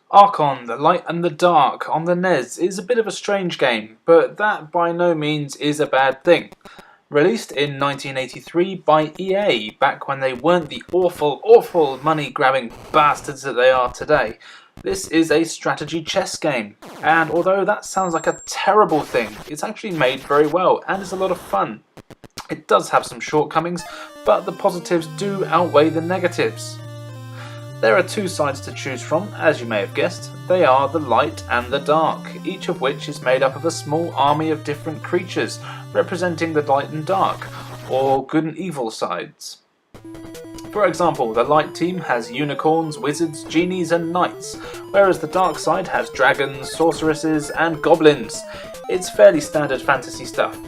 Archon, the Light and the Dark on the NES is a bit of a strange game, but that by no means is a bad thing. Released in 1983 by EA, back when they weren't the awful money-grabbing bastards that they are today, this is a strategy chess game, and although that sounds like a terrible thing, it's actually made very well and is a lot of fun. It does have some shortcomings, but the positives do outweigh the negatives. There are two sides to choose from, as you may have guessed. They are the light and the dark, each of which is made up of a small army of different creatures, representing the light and dark, or good and evil sides. For example, the light team has unicorns, wizards, genies and knights, whereas the dark side has dragons, sorceresses and goblins. It's fairly standard fantasy stuff.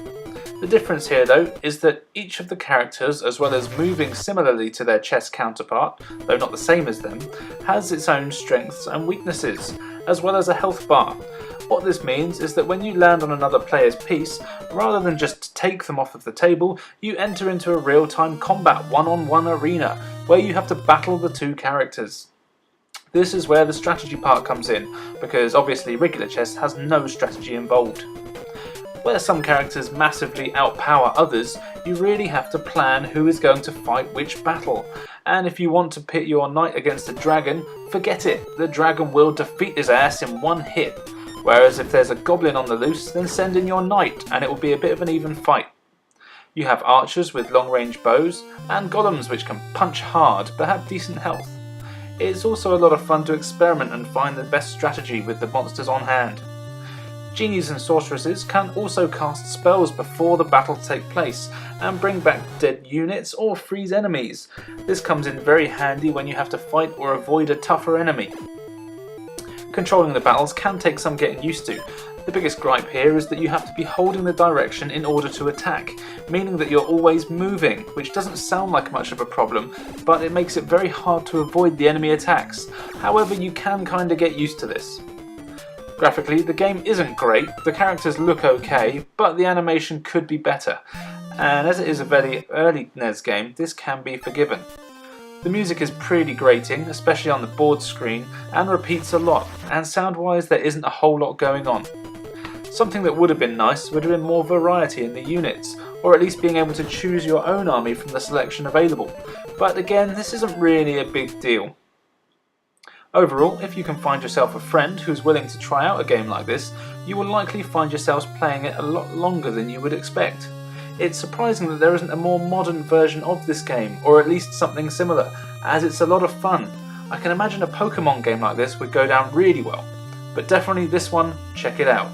The difference here though is that each of the characters, as well as moving similarly to their chess counterpart, though not the same as them, has its own strengths and weaknesses, as well as a health bar. What this means is that when you land on another player's piece, rather than just take them off of the table, you enter into a real-time combat one-on-one arena, where you have to battle the two characters. This is where the strategy part comes in, because obviously regular chess has no strategy involved. Where some characters massively outpower others, you really have to plan who is going to fight which battle. And if you want to pit your knight against a dragon, forget it, the dragon will defeat his ass in one hit. Whereas if there's a goblin on the loose, then send in your knight and it will be a bit of an even fight. You have archers with long range bows, and golems which can punch hard but have decent health. It's also a lot of fun to experiment and find the best strategy with the monsters on hand. Genies and sorceresses can also cast spells before the battle takes place and bring back dead units or freeze enemies. This comes in very handy when you have to fight or avoid a tougher enemy. Controlling the battles can take some getting used to. The biggest gripe here is that you have to be holding the direction in order to attack, meaning that you're always moving, which doesn't sound like much of a problem, but it makes it very hard to avoid the enemy attacks. However, you can kinda get used to this. Graphically, the game isn't great, the characters look okay, but the animation could be better, and as it is a very early NES game, this can be forgiven. The music is pretty grating, especially on the board screen, and repeats a lot, and sound-wise there isn't a whole lot going on. Something that would have been nice would have been more variety in the units, or at least being able to choose your own army from the selection available, but again, this isn't really a big deal. Overall, if you can find yourself a friend who's willing to try out a game like this, you will likely find yourselves playing it a lot longer than you would expect. It's surprising that there isn't a more modern version of this game, or at least something similar, as it's a lot of fun. I can imagine a Pokemon game like this would go down really well, but definitely this one, check it out.